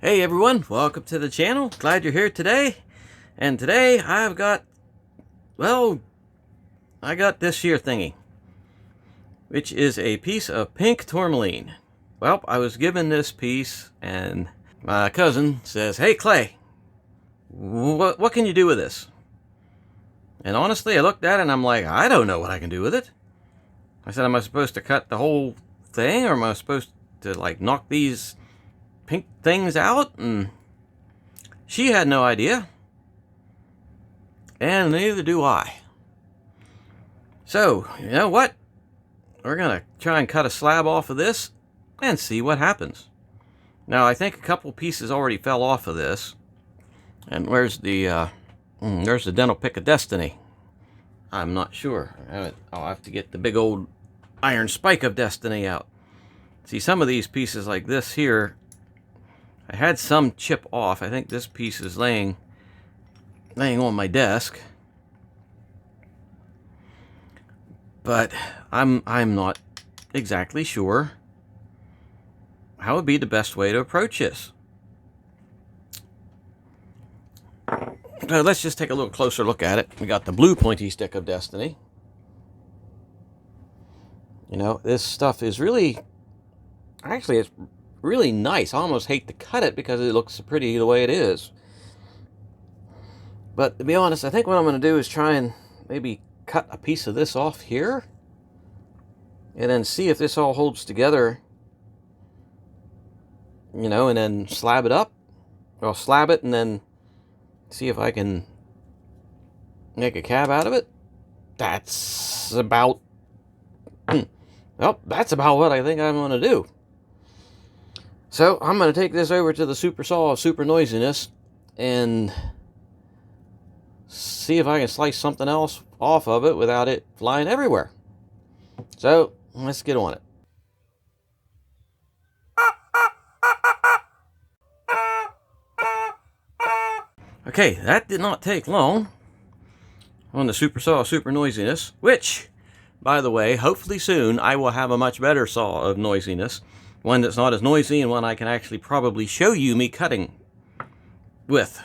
Hey everyone, welcome to the channel. Glad you're here today. And today I've got, I got this here thingy, which is a piece of pink tourmaline. Well, I was given this piece and my cousin says, "Hey Clay, what can you do with this?" And honestly, I looked at it and I'm like, I don't know what I can do with it. I said, am I supposed to cut the whole thing, or am I supposed to like knock these pink things out? And she had no idea, and neither do I. So you know what, we're gonna try and cut a slab off of this and see what happens. Now I think a couple pieces already fell off of this, and where's the there's the dental pick of destiny. I'm not sure. I'll have to get the big old iron spike of destiny out. See, some of these pieces like this here, I had some chip off. I think this piece is laying on my desk, but I'm not exactly sure how would be the best way to approach this. So let's just take a little closer look at it. We got the blue pointy stick of destiny. You know, this stuff is really, actually it's really nice. I almost hate to cut it because it looks so pretty the way it is. But to be honest, I think what I'm going to do is try and maybe cut a piece of this off here, and then see if this all holds together, you know, and then slab it up. I'll slab it and then see if I can make a cab out of it. That's about, well, that's about what I think I'm going to do. So I'm going to take this over to the super saw of super noisiness and see if I can slice something else off of it without it flying everywhere. So let's get on it. Okay, that did not take long on the super saw of super noisiness, which, by the way, hopefully soon I will have a much better saw of noisiness. One that's not as noisy, and one I can actually probably show you me cutting with.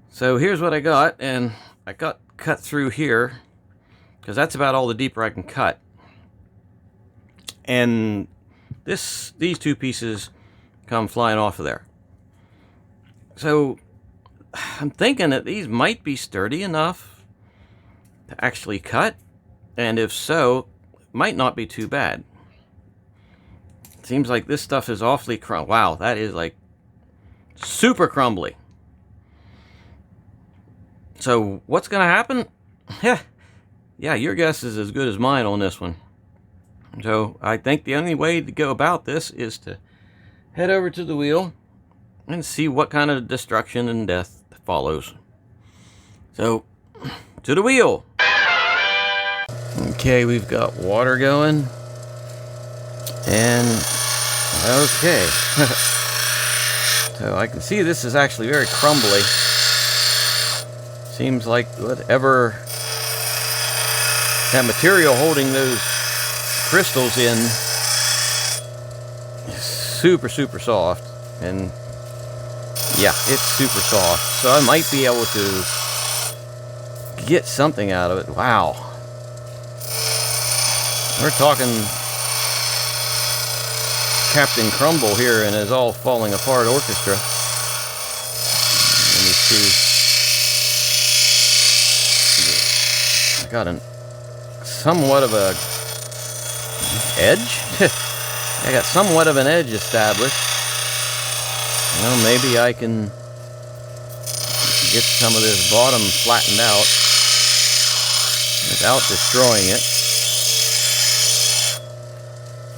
So here's what I got, and I got cut through here because that's about all the deeper I can cut. And these two pieces come flying off of there. So I'm thinking that these might be sturdy enough to actually cut, and if so, it might not be too bad. Seems like this stuff is awfully crumbly. Wow, that is like super crumbly. So what's going to happen? Yeah, your guess is as good as mine on this one. So I think the only way to go about this is to head over to the wheel and see what kind of destruction and death follows. So, to the wheel. Okay, we've got water going. And, okay. So I can see this is actually very crumbly. Seems like whatever that material holding those crystals in is super, super soft. And yeah, it's super soft. So I might be able to get something out of it. Wow. We're talking Captain Crumble here in his all falling apart orchestra. Let me see. I got somewhat of a edge. I got somewhat of an edge established. Well, maybe I can get some of this bottom flattened out without destroying it.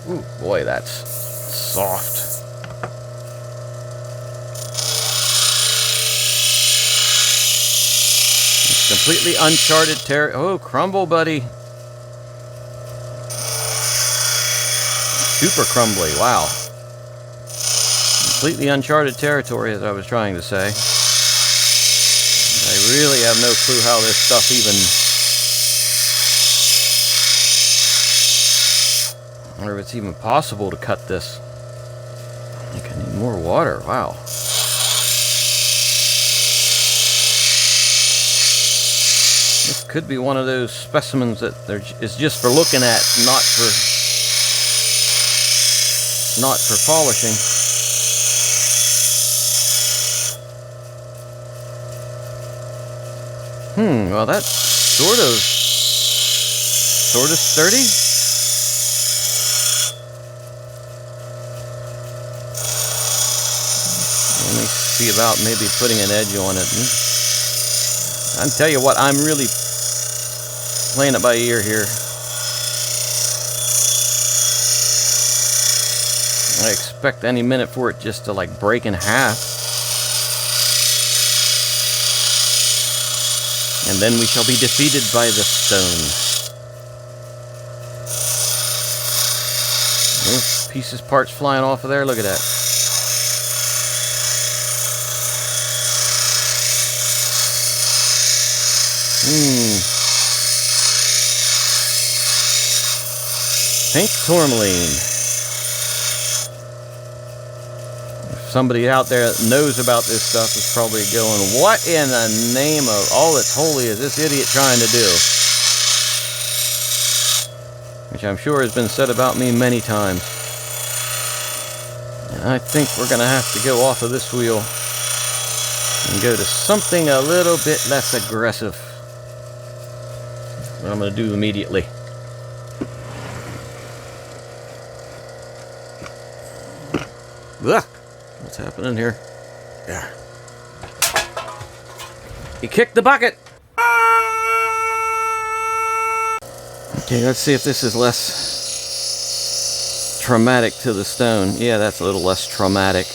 Ooh, boy, that's soft. It's completely uncharted territory. Oh, crumble, buddy. Super crumbly, wow. Completely uncharted territory, as I was trying to say. I really have no clue how this stuff even, or if it's even possible to cut this. Okay, I need more water. Wow. This could be one of those specimens that is just for looking at, not for polishing. Well, that's sort of sturdy. Let me see about maybe putting an edge on it. I'll tell you what, I'm really playing it by ear here. I expect any minute for it just to like break in half. And then we shall be defeated by the stone. Oh, pieces, parts flying off of there. Look at that. Pink tourmaline. Somebody out there that knows about this stuff is probably going, what in the name of all that's holy is this idiot trying to do? Which I'm sure has been said about me many times. And I think we're going to have to go off of this wheel and go to something a little bit less aggressive. What I'm going to do immediately. Ugh. What's happening here? Yeah. He kicked the bucket! Okay, let's see if this is less traumatic to the stone. Yeah, that's a little less traumatic.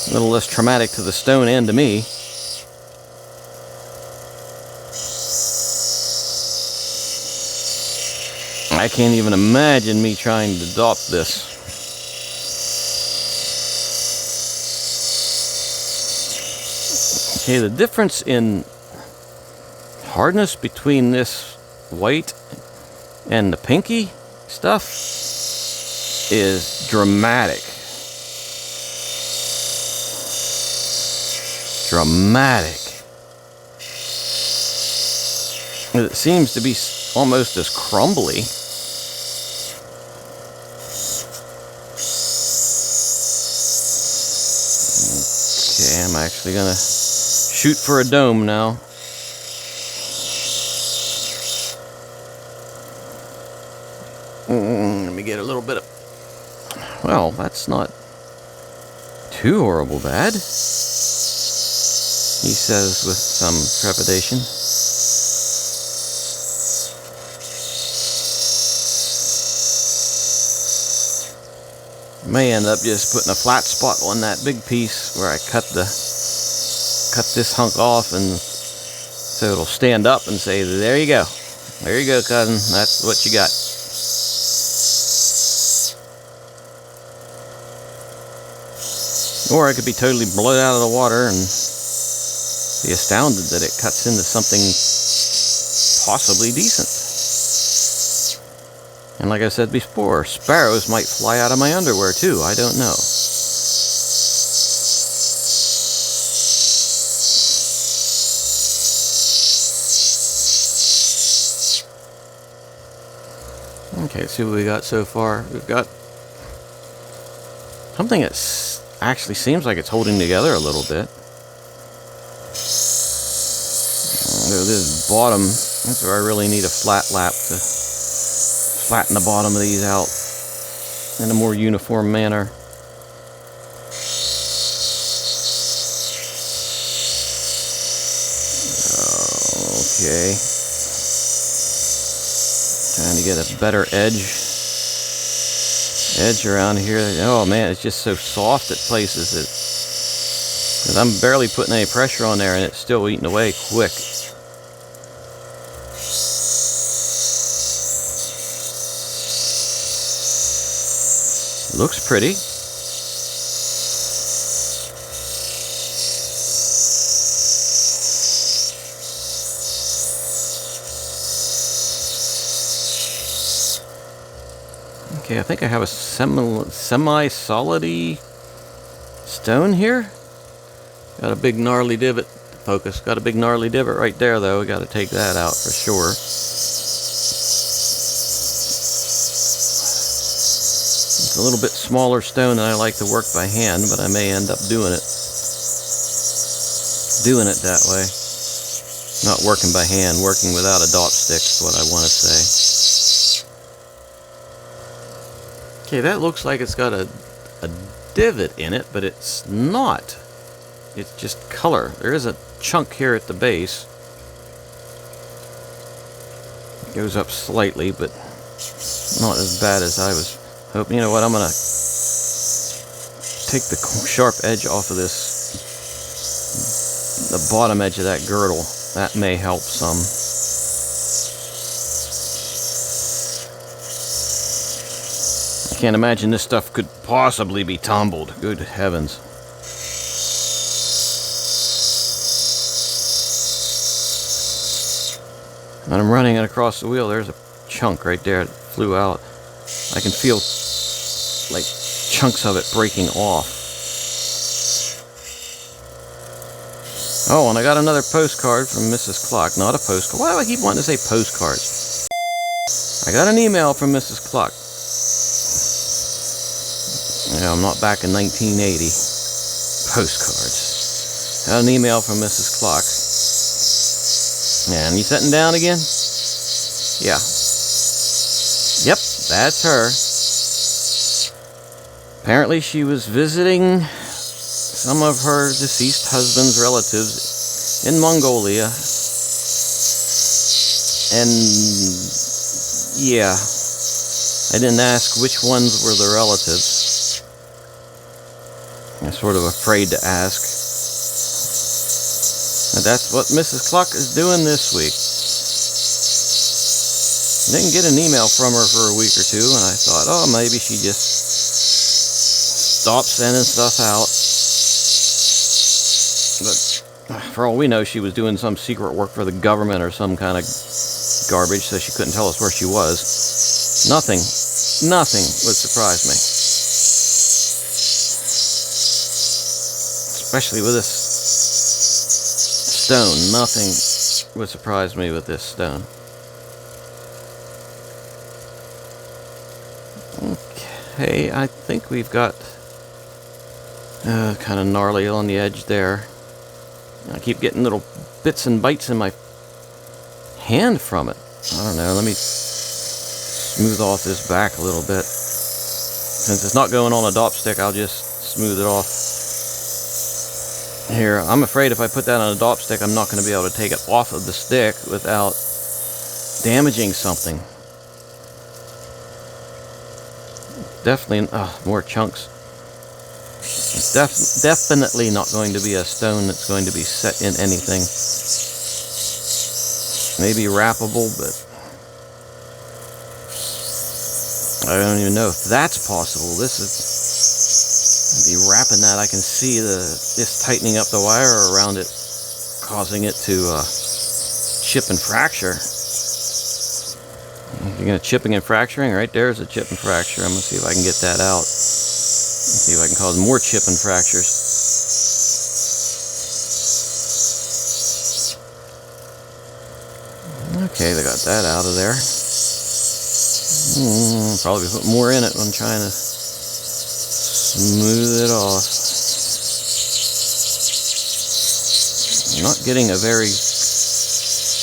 A little less traumatic to the stone and to me. I can't even imagine me trying to dop this. Okay, the difference in hardness between this white and the pinky stuff is dramatic. Dramatic. It seems to be almost as crumbly. Okay, I'm actually gonna shoot for a dome now. Let me get a little bit of... Well, that's not too horrible bad, he says with some trepidation. May end up just putting a flat spot on that big piece where I cut this hunk off, and so it'll stand up and say, there you go, cousin, that's what you got. Or I could be totally blown out of the water and be astounded that it cuts into something possibly decent. And like I said before, sparrows might fly out of my underwear too, I don't know. Okay, let's see what we got so far. We've got something that actually seems like it's holding together a little bit. This bottom, that's where I really need a flat lap to flatten the bottom of these out in a more uniform manner. Okay. Trying to get a better edge around here. Oh man, it's just so soft at places that, because I'm barely putting any pressure on there and it's still eating away quick. Looks pretty. Okay, I think I have a semi-solid-y stone here. Got a big gnarly divot. Focus. Got a big gnarly divot right there, though. We got to take that out for sure. It's a little bit smaller stone than I like to work by hand, but I may end up doing it that way. Not working by hand, working without a dop stick is what I want to say. Okay, that looks like it's got a divot in it, but it's not. It's just color. There is a chunk here at the base. It goes up slightly, but not as bad as I was hoping. You know what, I'm going to take the sharp edge off of this, the bottom edge of that girdle. That may help some. I can't imagine this stuff could possibly be tumbled. Good heavens. And I'm running it across the wheel. There's a chunk right there that flew out. I can feel like chunks of it breaking off. Oh, and I got another postcard from Mrs. Cluck. Not a postcard. Why do I keep wanting to say postcards? I got an email from Mrs. Cluck. Yeah, I'm not back in 1980. Postcards. Got an email from Mrs. Cluck. And you sitting down again? Yeah. Yep, that's her. Apparently she was visiting some of her deceased husband's relatives in Mongolia. And yeah, I didn't ask which ones were the relatives. I'm sort of afraid to ask. And that's what Mrs. Cluck is doing this week. Didn't get an email from her for a week or two, and I thought, oh, maybe she just stopped sending stuff out. But for all we know, she was doing some secret work for the government or some kind of garbage, so she couldn't tell us where she was. Nothing would surprise me. Especially with this stone. Nothing would surprise me with this stone. Okay, I think we've got kind of gnarly on the edge there. I keep getting little bits and bites in my hand from it. I don't know, let me smooth off this back a little bit. Since it's not going on a dop stick, I'll just smooth it off. Here, I'm afraid if I put that on a dop stick, I'm not going to be able to take it off of the stick without damaging something. Definitely, more chunks. It's definitely not going to be a stone that's going to be set in anything. Maybe wrappable, but I don't even know if that's possible. This is... I'd be wrapping that. I can see this tightening up the wire around it, causing it to chip and fracture. You're going to chipping and fracturing. Right there's a chip and fracture. I'm going to see if I can get that out. See if I can cause more chip and fractures. Okay, they got that out of there. Probably put more in it when I'm trying to smooth it off. I'm not getting a very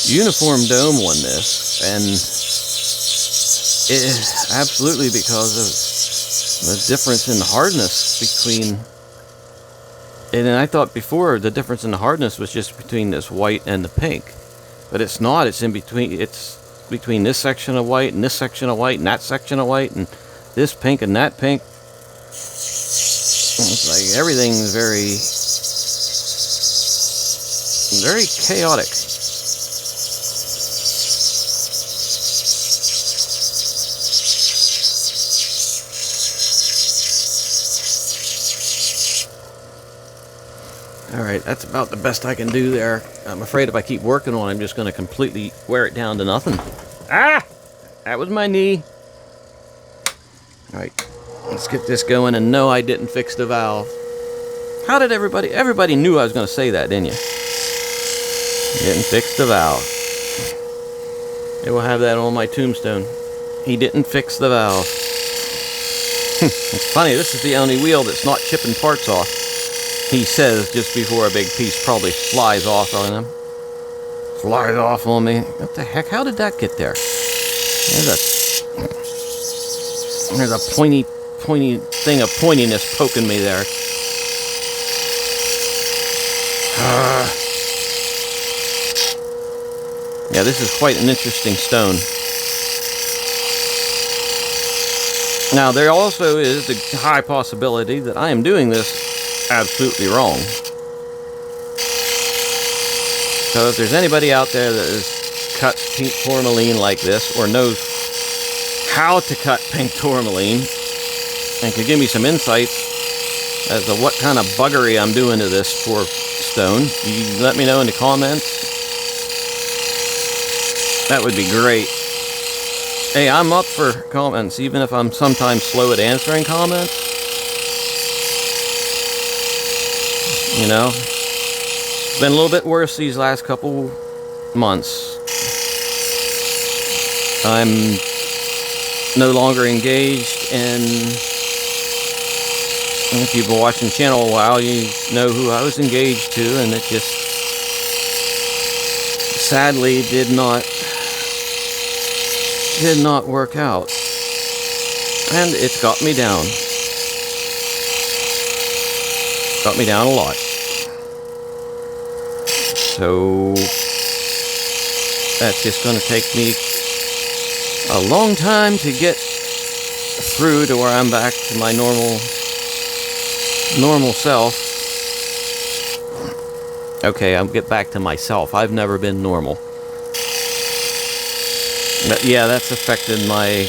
uniform dome on this, and it is absolutely because of the difference in hardness between... And I thought before the difference in the hardness was just between this white and the pink, but it's not. It's in between. It's between this section of white and this section of white and that section of white and this pink and that pink. It's like everything's very chaotic. Alright, that's about the best I can do there. I'm afraid if I keep working on it, I'm just going to completely wear it down to nothing. Ah! That was my knee. Alright, let's get this going. And no, I didn't fix the valve. How did everybody knew I was going to say that, didn't you? Didn't fix the valve. They will have that on my tombstone. He didn't fix the valve. It's funny, this is the only wheel that's not chipping parts off. He says just before a big piece probably flies off on him. Flies off on me. What the heck? How did that get there? There's a pointy thing of pointiness poking me there. Yeah, this is quite an interesting stone. Now, there also is the high possibility that I am doing this absolutely wrong. So if there's anybody out there that has cut pink tourmaline like this, or knows how to cut pink tourmaline, and could give me some insights as to what kind of buggery I'm doing to this poor stone, you let me know in the comments. That would be great. Hey, I'm up for comments, even if I'm sometimes slow at answering comments. You know, it's been a little bit worse these last couple months. I'm no longer engaged in, if you've been watching the channel a while, you know who I was engaged to, and it just sadly did not work out. And it's got me down. Got me down a lot. So that's just going to take me a long time to get through to where I'm back to my normal self. Okay, I'll get back to myself. I've never been normal. But yeah, that's affected my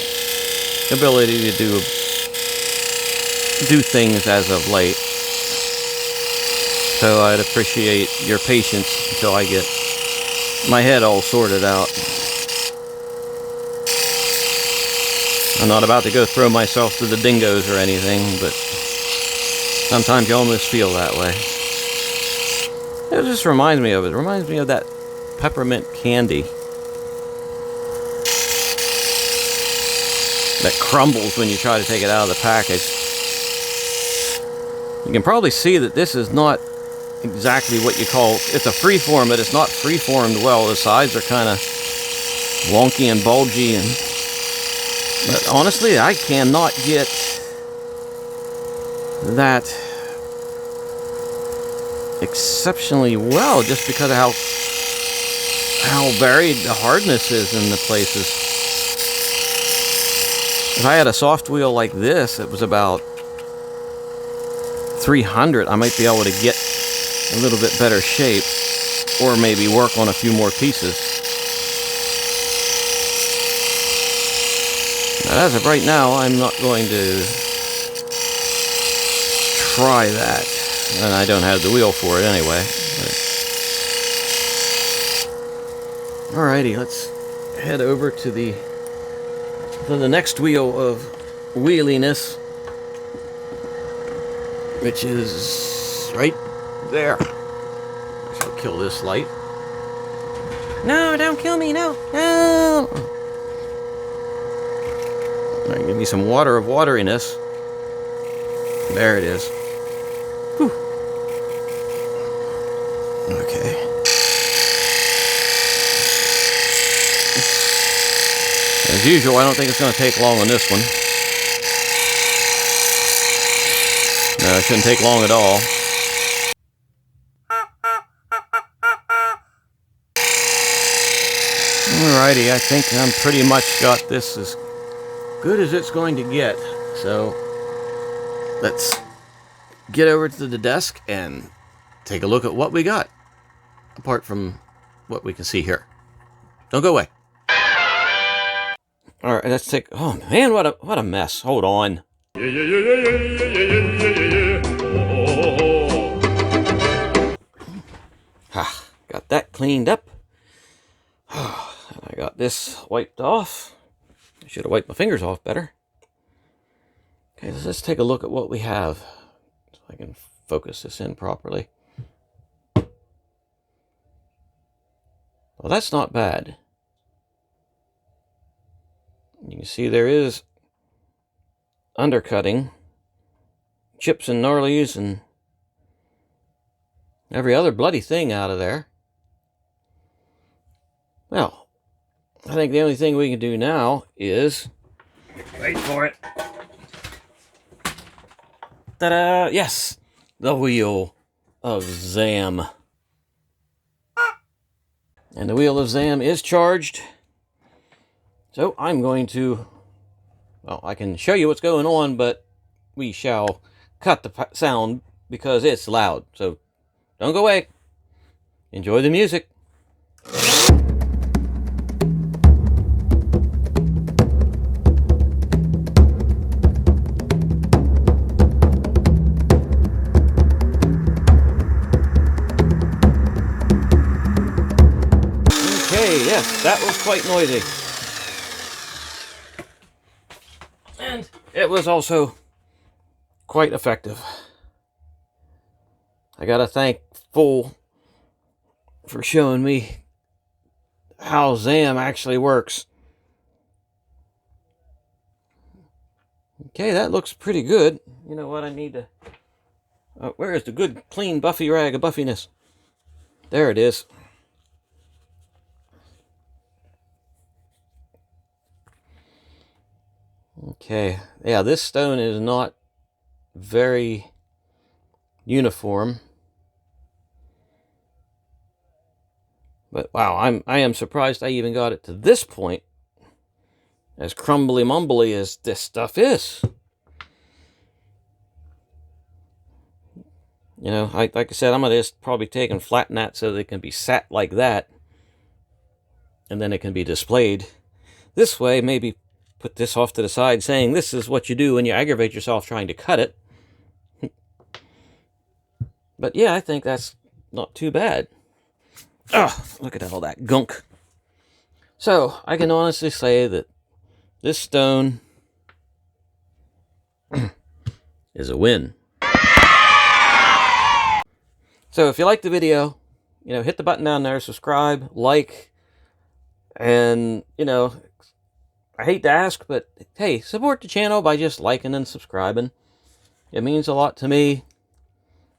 ability to do things as of late. So I'd appreciate your patience until I get my head all sorted out. I'm not about to go throw myself to the dingoes or anything, but sometimes you almost feel that way. It just reminds me of it. It reminds me of that peppermint candy that crumbles when you try to take it out of the package. You can probably see that this is not exactly what you call, it's a freeform, but it's not freeformed well. The sides are kind of wonky and bulgy, but honestly, I cannot get that exceptionally well just because of how varied the hardness is in the places. If I had a soft wheel like this, it was about 300, I might be able to get a little bit better shape, or maybe work on a few more pieces. But as of right now, I'm not going to try that, and I don't have the wheel for it anyway. But alrighty, let's head over to the next wheel of wheeliness, which is right there. I shall kill this light. No, don't kill me, no, no! Alright, give me some water of wateriness. There it is. Whew. Okay. As usual, I don't think it's going to take long on this one. No, it shouldn't take long at all. Alrighty, I think I'm pretty much got this as good as it's going to get. So, let's get over to the desk and take a look at what we got. Apart from what we can see here. Don't go away. Alright, let's take... Oh man, what a mess. Hold on. Got that cleaned up. I got this wiped off. I should have wiped my fingers off better. Okay, so let's take a look at what we have, so I can focus this in properly. Well, that's not bad. You can see there is undercutting, chips and gnarlies, and every other bloody thing out of there. Well, I think the only thing we can do now is... wait for it. Ta-da! Yes! The wheel of Zam. And the wheel of Zam is charged. So I'm going to... well, I can show you what's going on, but we shall cut the sound because it's loud. So don't go away. Enjoy the music. Okay, yes, that was quite noisy. And it was also quite effective. I gotta thank Full for showing me how Zam actually works. Okay, that looks pretty good. You know what, I need to... where is the good, clean, buffy rag of buffiness? There it is. Okay, yeah, this stone is not very uniform. But wow, I am surprised I even got it to this point. As crumbly mumbly as this stuff is. You know, like I said, I'm gonna just probably take and flatten that so they can be sat like that. And then it can be displayed this way. Maybe put this off to the side saying this is what you do when you aggravate yourself trying to cut it. But yeah, I think that's not too bad. Oh, look at all that gunk. So, I can honestly say that this stone is a win. So, if you liked the video, you know, hit the button down there, subscribe, like, and, you know, I hate to ask, but hey, support the channel by just liking and subscribing. It means a lot to me.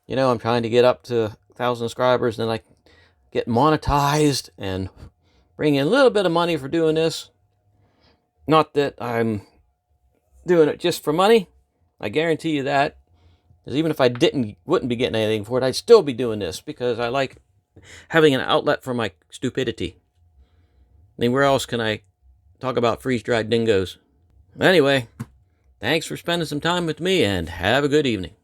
You know, I'm trying to get up to 1,000 subscribers, and then I get monetized and bring in a little bit of money for doing this. Not that I'm doing it just for money. I guarantee you that. Because even if I wouldn't be getting anything for it, I'd still be doing this because I like having an outlet for my stupidity. I mean, where else can I talk about freeze-dried dingoes? Anyway, thanks for spending some time with me, and have a good evening.